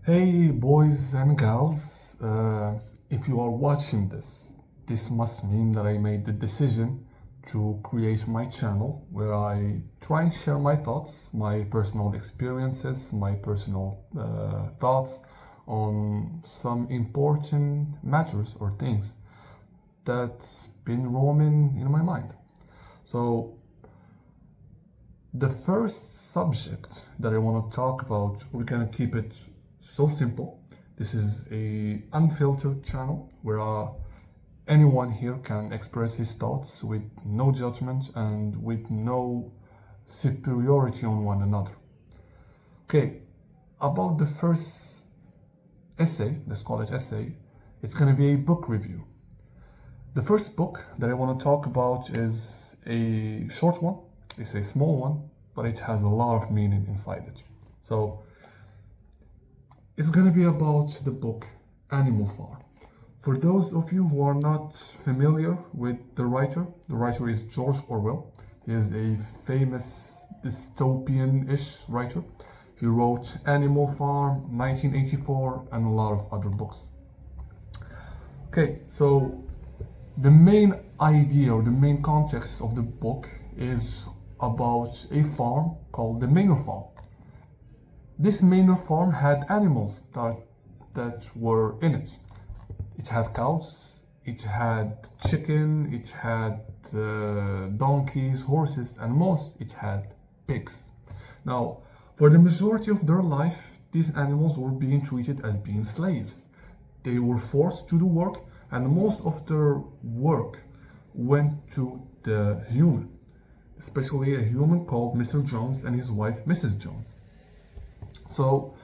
Hey, boys and gals, if you are watching this, this must mean that I made the decision to create my channel where I try and share my thoughts, my personal experiences, my personal thoughts on some important matters or things that's been roaming in my mind. So, the first subject that I want to talk about, we're gonna keep it so simple. This is a unfiltered channel where anyone here can express his thoughts with no judgment and with no superiority on one another. Okay, about the first essay, let's call it essay, it's gonna be a book review. The first book that I want to talk about is a short one. It's a small one, but it has a lot of meaning inside it. So it's going to be about the book Animal Farm. For those of you who are not familiar with the writer is George Orwell. He is a famous dystopian-ish writer. He wrote Animal Farm, 1984, and a lot of other books. Okay, so the main idea or the main context of the book is about a farm called the Manor Farm. This Manor Farm had animals that were in it. It had cows, it had chicken, it had donkeys, horses, and most it had pigs. Now, for the majority of their life, these animals were being treated as being slaves. They were forced to do work, and most of their work went to the human, especially a human called Mr. Jones and his wife Mrs. Jones. So,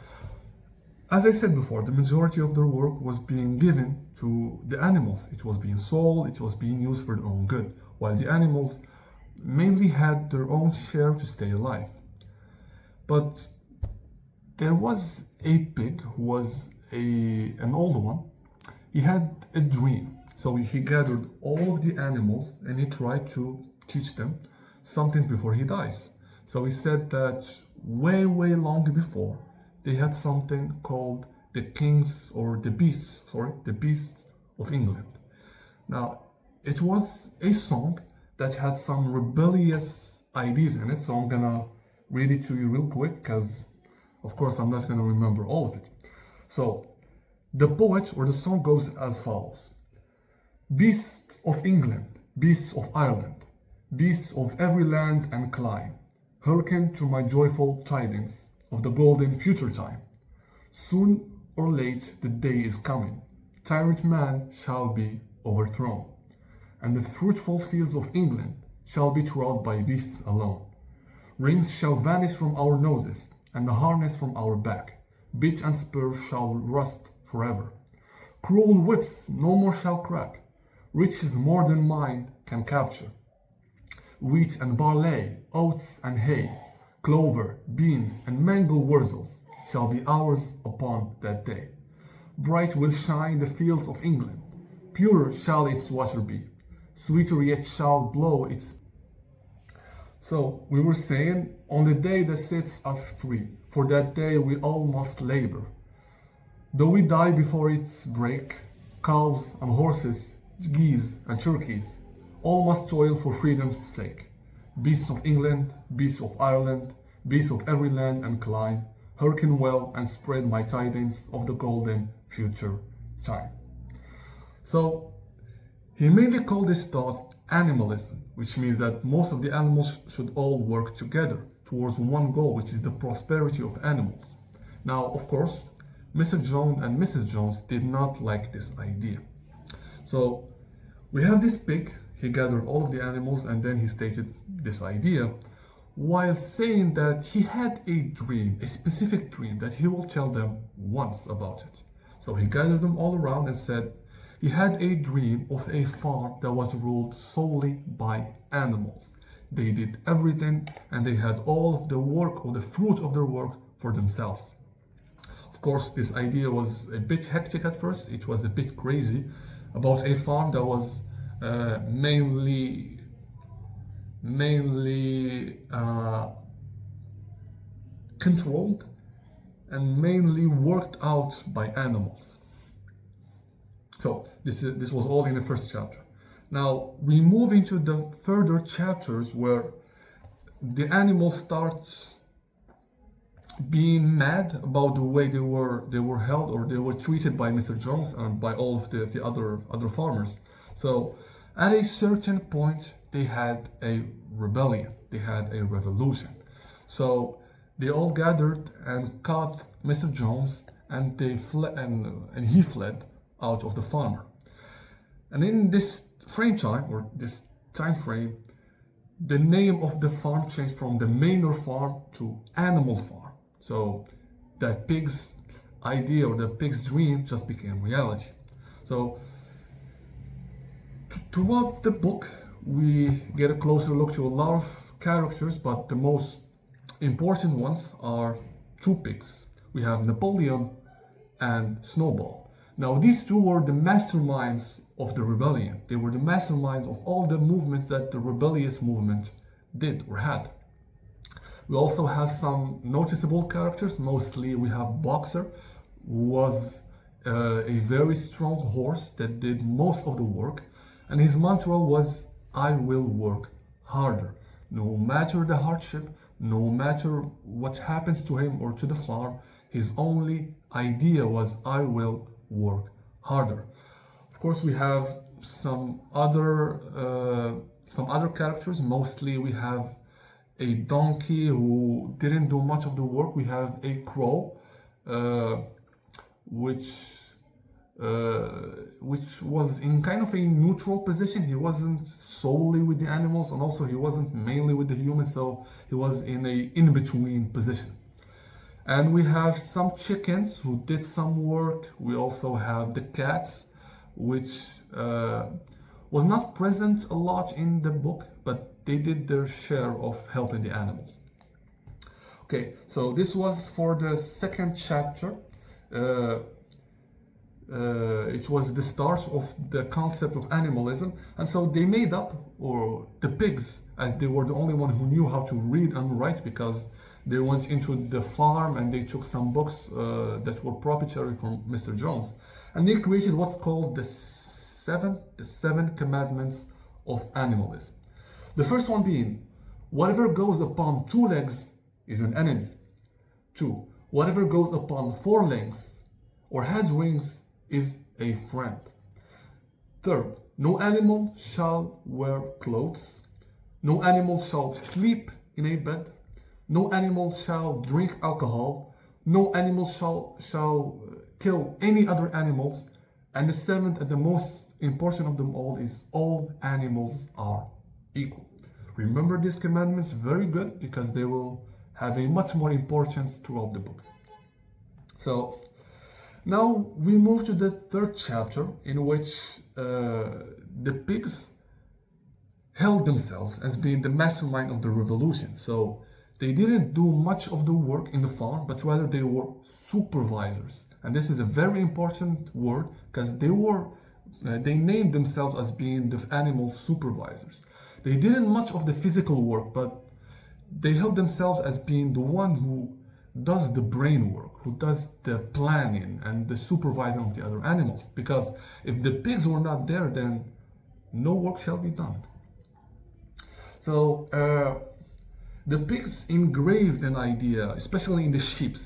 as I said before, the majority of their work was being given to the animals. It was being sold, it was being used for their own good, while the animals mainly had their own share to stay alive. But there was a pig who was an old one. He had a dream. So he gathered all of the animals and he tried to teach them some things before he dies. So he said that way long before, they had something called the beasts of England. Now, it was a song that had some rebellious ideas in it, so I'm gonna read it to you real quick because, of course, I'm not gonna remember all of it. So, the poet or the song goes as follows: Beasts of England, beasts of Ireland, beasts of every land and clime, hearken to my joyful tidings of the golden future time. Soon or late the day is coming, tyrant man shall be overthrown, and the fruitful fields of England shall be trod by beasts alone. Rings shall vanish from our noses, and the harness from our back. Bit and spur shall rust forever. Cruel whips no more shall crack. Riches more than mine can capture. Wheat and barley, oats and hay, clover, beans, and mangle wurzels shall be ours upon that day. Bright will shine the fields of England, purer shall its water be, sweeter yet shall blow its. So we were saying, on the day that sets us free, for that day we all must labor. Though we die before its break, cows and horses, geese and turkeys, all must toil for freedom's sake. Beasts of England, beasts of Ireland, beasts of every land and clime, hearken well and spread my tidings of the golden future time. So, he mainly called this thought animalism, which means that most of the animals should all work together towards one goal, which is the prosperity of animals. Now, of course, Mr. Jones and Mrs. Jones did not like this idea. So, we have this pig. He gathered all of the animals and then he stated this idea while saying that he had a dream, a specific dream that he will tell them once about it. So he gathered them all around and said he had a dream of a farm that was ruled solely by animals. They did everything and they had all of the work or the fruit of their work for themselves. Of course, this idea was a bit hectic at first. It was a bit crazy about a farm that was mainly controlled and mainly worked out by animals. So this was all in the first chapter. Now we move into the further chapters where the animal starts being mad about the way they were held or they were treated by Mr. Jones and by all of the other farmers. So at a certain point they had a rebellion, they had a revolution. So they all gathered and caught Mr. Jones and they fled and he fled out of the farmer. And in this frame time or this time frame, the name of the farm changed from the Manor Farm to Animal Farm. So that pig's idea or the pig's dream just became reality. So throughout the book, we get a closer look to a lot of characters, but the most important ones are two pigs. We have Napoleon and Snowball. Now these two were the masterminds of the rebellion. They were the masterminds of all the movements that the rebellious movement did or had. We also have some noticeable characters. Mostly we have Boxer, who was a very strong horse that did most of the work. And his mantra was, I will work harder. No matter the hardship, no matter what happens to him or to the farm, his only idea was, I will work harder. Of course, we have some other characters. Mostly we have a donkey who didn't do much of the work. We have a crow, which was in kind of a neutral position. He wasn't solely with the animals, and also he wasn't mainly with the humans, so he was in a in-between position. And we have some chickens who did some work. We also have the cats, which was not present a lot in the book, but they did their share of helping the animals. Okay, so this was for the second chapter. It was the start of the concept of animalism, and so they made up, or the pigs, as they were the only one who knew how to read and write, because they went into the farm and they took some books that were proprietary from Mr. Jones, and they created what's called the seven commandments of animalism. The first one being, whatever goes upon two legs is an enemy. 2, whatever goes upon 4 legs or has wings is a friend. 3rd, no animal shall wear clothes. No animal shall sleep in a bed. No animal shall drink alcohol. No animal shall kill any other animals. And the 7th and the most important of them all is all animals are equal. Remember these commandments very good, because they will have a much more importance throughout the book. So now we move to the 3rd chapter, in which the pigs held themselves as being the mastermind of the revolution. So they didn't do much of the work in the farm, but rather they were supervisors. And this is a very important word, because they named themselves as being the animal supervisors. They didn't much of the physical work, but they held themselves as being the one who does the brain work, who does the planning and the supervising of the other animals. Because if the pigs were not there, then no work shall be done. So the pigs engraved an idea, especially in the sheep.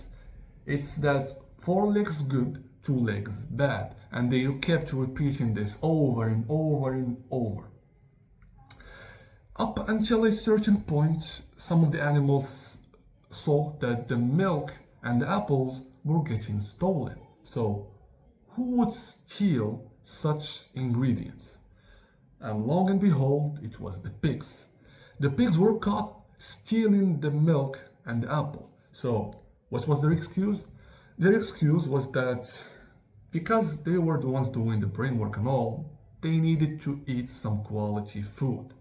It's that 4 legs good, 2 legs bad. And they kept repeating this over and over and over. Up until a certain point, some of the animals saw that the milk and the apples were getting stolen. So who would steal such ingredients? And long and behold, it was the pigs. The pigs were caught stealing the milk and the apple. So what was their excuse? Their excuse was that because they were the ones doing the brain work and all, they needed to eat some quality food.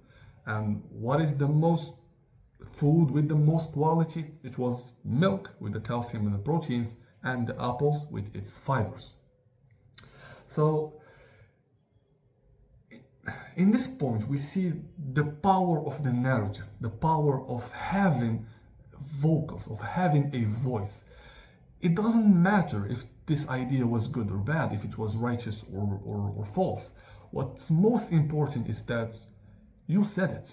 And what is the most food with the most quality? It was milk with the calcium and the proteins, and the apples with its fibers. So in this point we see the power of the narrative, the power of having vocals, of having a voice. it doesn't matter if this idea was good or bad, if it was righteous or false. What's most important is that you said it.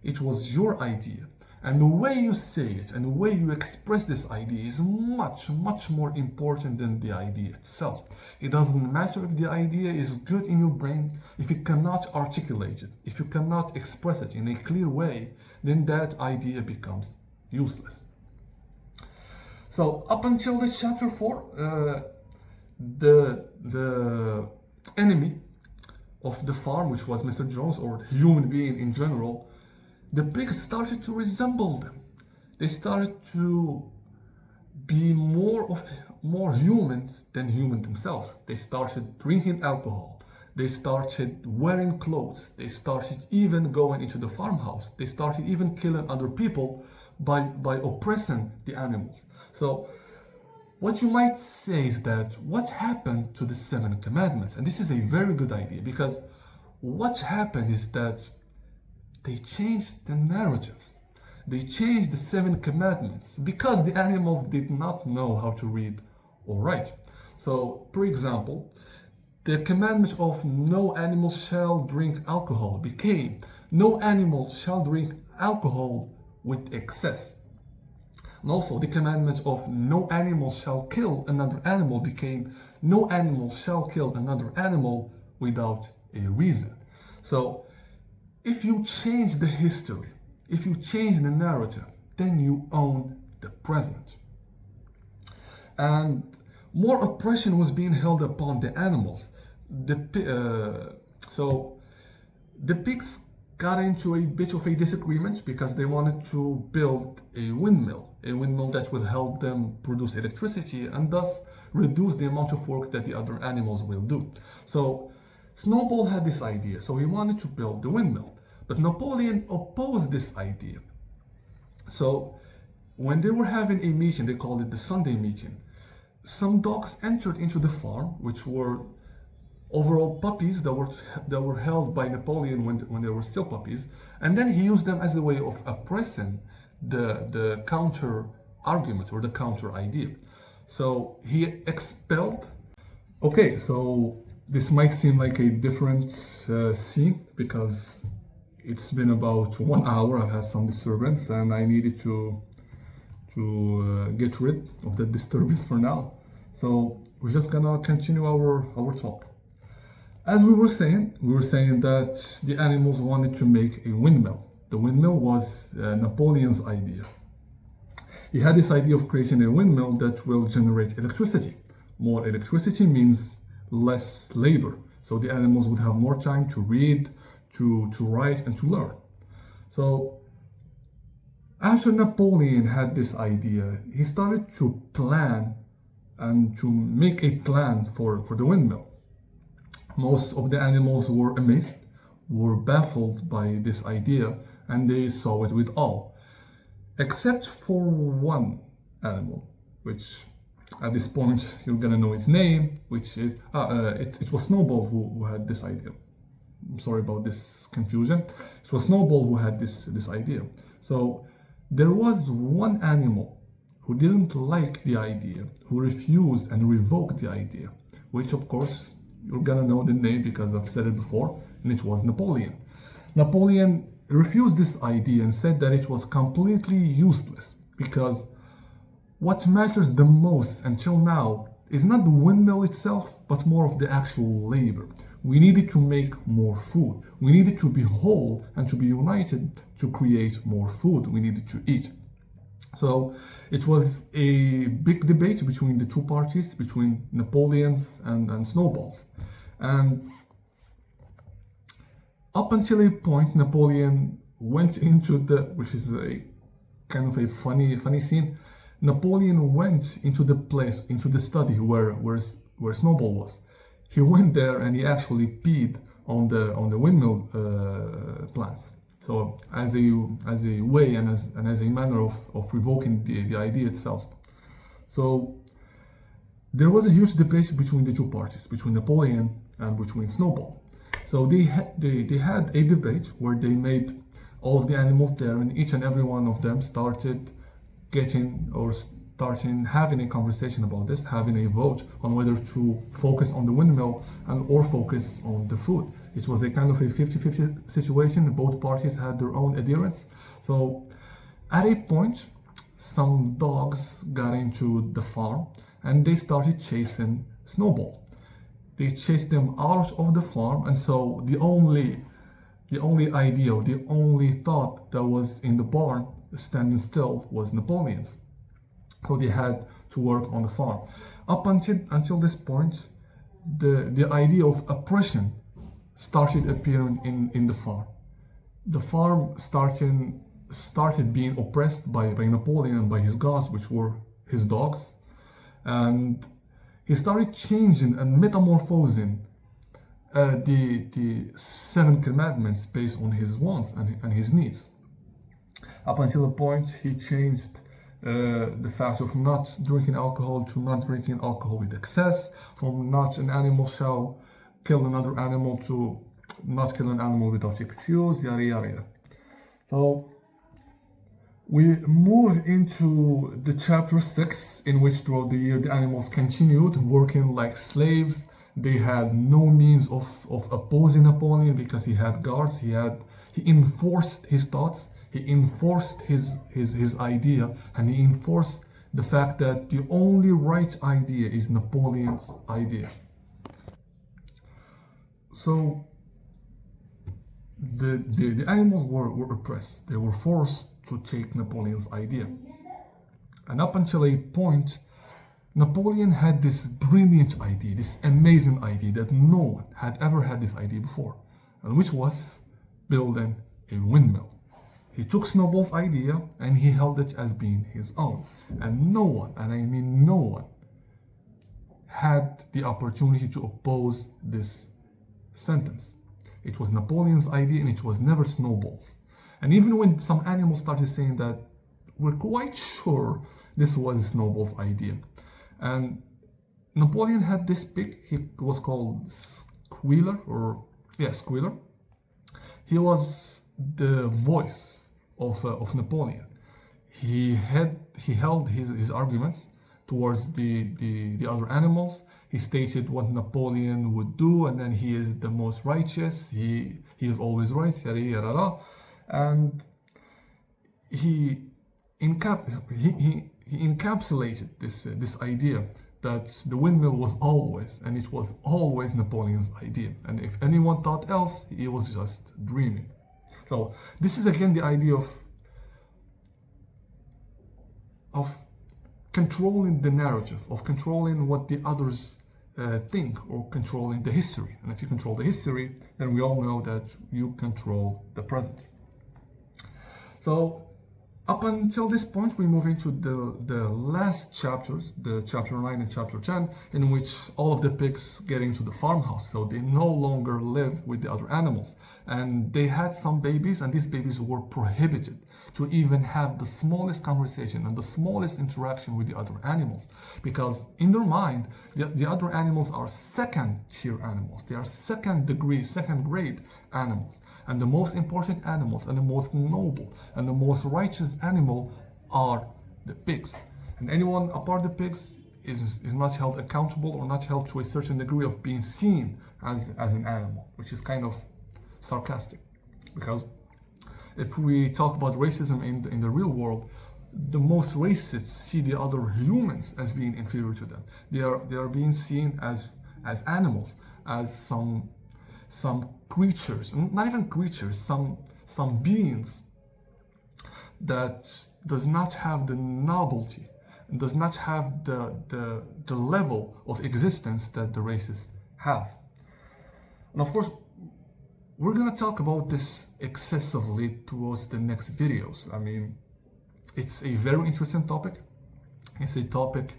It was your idea. And the way you say it and the way you express this idea is much, much more important than the idea itself. It doesn't matter if the idea is good in your brain, if you cannot articulate it, if you cannot express it in a clear way, then that idea becomes useless. So up until this chapter 4, the enemy of the farm, which was Mr. Jones, or human being in general, the pigs started to resemble them. They started to be more humans than human themselves. They started drinking alcohol. They started wearing clothes. They started even going into the farmhouse. They started even killing other people by oppressing the animals. So what you might say is that what happened to the 7 commandments? And this is a very good idea, because what happened is that they changed the narratives. They changed the 7 commandments because the animals did not know how to read or write. So, for example, the commandment of no animal shall drink alcohol became no animal shall drink alcohol with excess. And also the commandment of no animal shall kill another animal became no animal shall kill another animal without a reason. So if you change the history, if you change the narrative, then you own the present. And more oppression was being held upon the animals. So the pigs got into a bit of a disagreement because they wanted to build a windmill that would help them produce electricity and thus reduce the amount of work that the other animals will do. So Snowball had this idea, so he wanted to build the windmill. But Napoleon opposed this idea. So when they were having a meeting, they called it the Sunday meeting, some dogs entered into the farm, which were overall puppies that were held by Napoleon when they were still puppies, and then he used them as a way of oppressing the counter argument or the counter idea. So he expelled. Okay, so this might seem like a different scene because it's been about 1 hour. I've had some disturbance and I needed to get rid of the disturbance for now. So we're just gonna continue our talk. As we were saying that the animals wanted to make a windmill. The windmill was Napoleon's idea. He had this idea of creating a windmill that will generate electricity. More electricity means less labor. So the animals would have more time to read, to write, and to learn. So after Napoleon had this idea, he started to plan and to make a plan for the windmill. Most of the animals were amazed, were baffled by this idea, and they saw it with awe. Except for one animal, which at this point you're gonna know its name, which is, it was Snowball who had this idea. I'm sorry about this confusion. It was Snowball who had this idea. So there was one animal who didn't like the idea, who refused and revoked the idea, which of course you're gonna know the name because I've said it before, and it was Napoleon. Napoleon refused this idea and said that it was completely useless because what matters the most until now is not the windmill itself, but more of the actual labor. We needed to make more food. We needed to be whole and to be united to create more food. We needed to eat. So it was a big debate between the two parties, between Napoleon's and Snowball's. And up until a point, Napoleon went into which is a kind of a funny scene. Napoleon went into the place, into the study where Snowball was. He went there and he actually peed on the windmill plants. So as a way and as a manner of revoking the idea itself. So there was a huge debate between the two parties, between Napoleon and between Snowball. So they had a debate where they made all of the animals there, and each and every one of them started getting or starting having a conversation about this, having a vote on whether to focus on the windmill or focus on the food. It was a kind of a 50-50 situation. Both parties had their own adherents. So at a point, some dogs got into the farm and they started chasing Snowball. They chased them out of the farm, and so the only idea, or the only thought that was in the barn standing still was Napoleon's. So they had to work on the farm. Up until this point, the idea of oppression started appearing in the farm. The farm started being oppressed by Napoleon and by his guards, which were his dogs, and he started changing and metamorphosing the 7 commandments based on his wants and his needs. Up until the point he changed the fact of not drinking alcohol to not drinking alcohol with excess, from not an animal shall kill another animal to not kill an animal without excuse, yada yada yada. So we move into the chapter 6, in which throughout the year the animals continued working like slaves. They had no means of opposing Napoleon because he had guards. He enforced his thoughts. He enforced his idea, and he enforced the fact that the only right idea is Napoleon's idea. So the animals were oppressed. They were forced to take Napoleon's idea. And up until a point, Napoleon had this brilliant idea, this amazing idea that no one had ever had this idea before, and which was building a windmill. He took Snowball's idea and he held it as being his own. And no one, and I mean no one, had the opportunity to oppose this sentence. It was Napoleon's idea and it was never Snowball's. And even when some animals started saying that we're quite sure this was Snowball's idea. And Napoleon had this pig, he was called Squealer, Squealer. He was the voice of Napoleon. He held his arguments towards the other animals. He stated what Napoleon would do, and then he is the most righteous. He is always right, yada yada yada. And he encapsulated this idea that the windmill was always, and it was always Napoleon's idea. And if anyone thought else, he was just dreaming. So this is again the idea of controlling the narrative, of controlling what the others think, or controlling the history. And if you control the history, then we all know that you control the present. So up until this point, we move into the last chapters, the chapter 9 and chapter 10, in which all of the pigs get into the farmhouse. So they no longer live with the other animals. And they had some babies, and these babies were prohibited to even have the smallest conversation and the smallest interaction with the other animals. Because in their mind, the other animals are second-tier animals. They are second-degree, second-grade animals. And the most important animals, and the most noble, and the most righteous animal are the pigs. And anyone apart the pigs is not held accountable, or not held to a certain degree of being seen as an animal, which is kind of sarcastic. Because if we talk about racism in the real world, the most racists see the other humans as being inferior to them. They are being seen as animals, as some creatures, not even creatures, some beings that does not have the novelty, and does not have the level of existence that the racists have. And of course, we're gonna talk about this excessively towards the next videos. I mean, it's a very interesting topic. It's a topic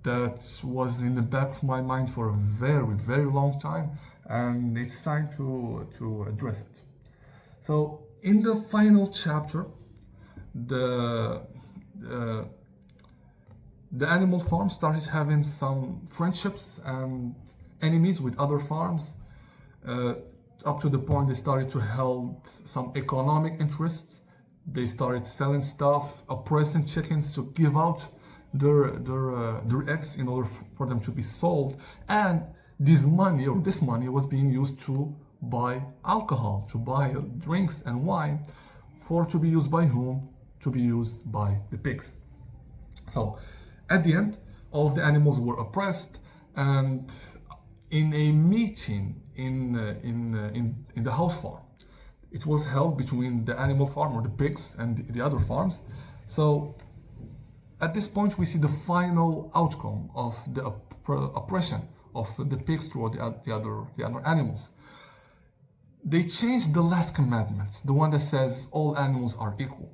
that was in the back of my mind for a very, very long time, and it's time to address it. So in the final chapter, the animal farm started having some friendships and enemies with other farms, up to the point they started to hold some economic interests. They started selling stuff, oppressing chickens to give out their eggs in order for them to be sold, and this money was being used to buy alcohol, to buy drinks and wine, to be used by whom? To be used by the pigs. So at the end, all of the animals were oppressed, and in a meeting in the house farm, it was held between the animal farm or the pigs and the other farms. So at this point, we see the final outcome of the oppression of the pigs toward the other animals. They changed the last commandment, the one that says all animals are equal.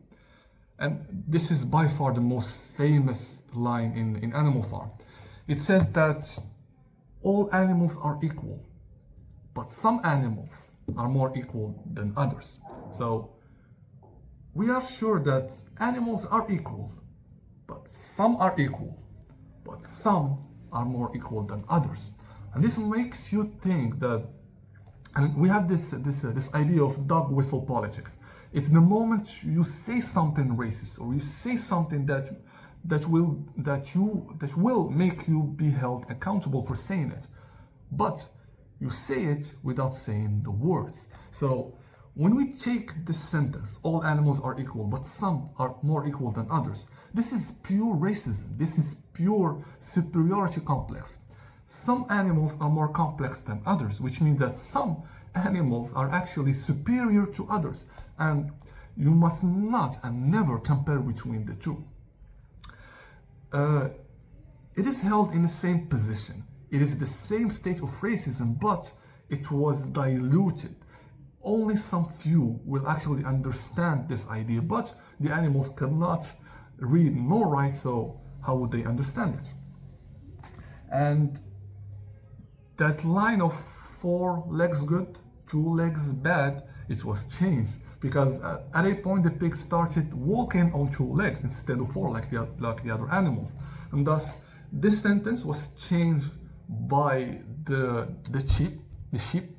And this is by far the most famous line in Animal Farm. It says that all animals are equal, but some animals are more equal than others. So we are sure that animals are equal, but some are equal, but some are more equal than others. And this makes you think that, and we have this idea of dog whistle politics. It's the moment you say something racist, or you say something that will make you be held accountable for saying it, but you say it without saying the words. So when we take this sentence, all animals are equal, but some are more equal than others, this is pure racism. This is pure superiority complex. Some animals are more complex than others, which means that some animals are actually superior to others, and you must not and never compare between the two. It is held in the same position. It is the same state of racism, but it was diluted. Only some few will actually understand this idea, but the animals cannot read nor write, so how would they understand it? And that line of 4 legs good, 2 legs bad, it was changed because at a point the pigs started walking on 2 legs instead of 4 like the other animals, and thus this sentence was changed by the sheep,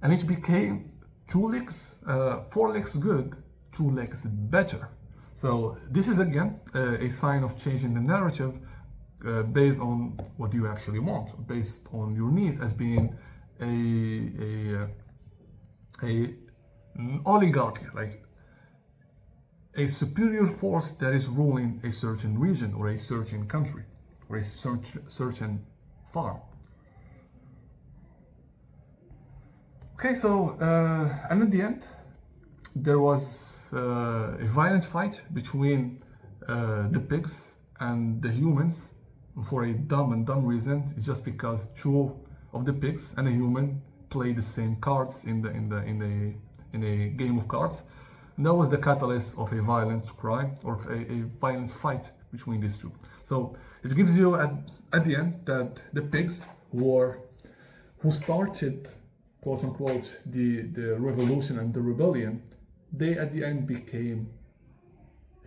and it became 2 legs, 4 legs good, 2 legs better. So this is again a sign of change in the narrative based on what you actually want, based on your needs as being an oligarchy, like a superior force that is ruling a certain region or a certain country or a certain farm. Okay, so and at the end there was a violent fight between the pigs and the humans for a dumb reason. It's just because 2 of the pigs and a human play the same cards in a game of cards. And that was the catalyst of a violent crime or a violent fight between these 2. So it gives you at the end that the pigs who started, quote unquote, the revolution and the rebellion, they at the end became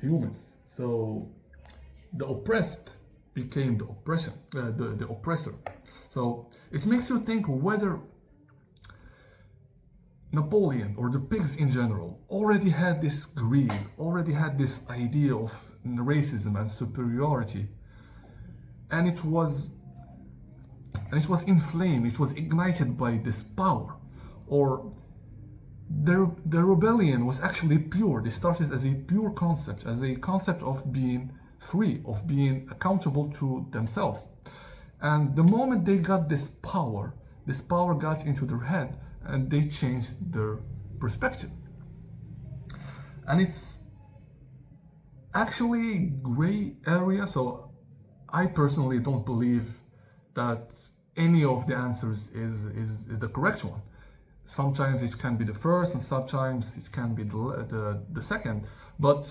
humans. So the oppressed became the oppressor. So it makes you think whether Napoleon or the pigs in general already had this greed, already had this idea of racism and superiority, and it was inflamed, it was ignited by this power, or the rebellion was actually pure. They started as a pure concept, as a concept of being free, of being accountable to themselves. And the moment they got this power got into their head and they changed their perspective. And it's actually a gray area, so I personally don't believe that any of the answers is the correct one. Sometimes it can be the first and sometimes it can be the second, but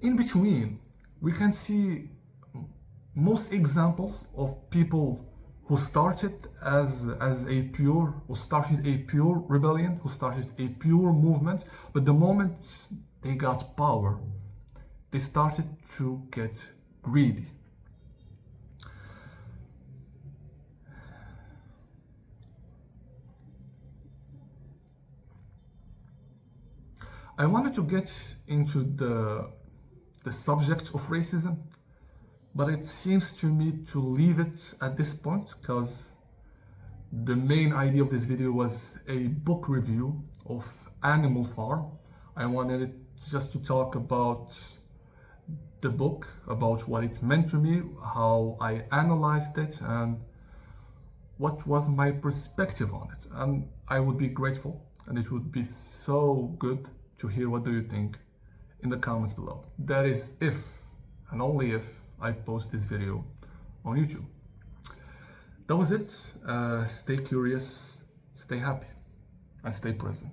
in between we can see most examples of people who started a pure rebellion, who started a pure movement, but the moment they got power, they started to get greedy. I wanted to get into the subject of racism, but it seems to me to leave it at this point because the main idea of this video was a book review of Animal Farm. I wanted it just to talk about the book, about what it meant to me, how I analyzed it, and what was my perspective on it. And I would be grateful, and it would be so good to hear what do you think in the comments below. That is if, and only if, I post this video on YouTube. That was it. Stay curious, stay happy, and stay present.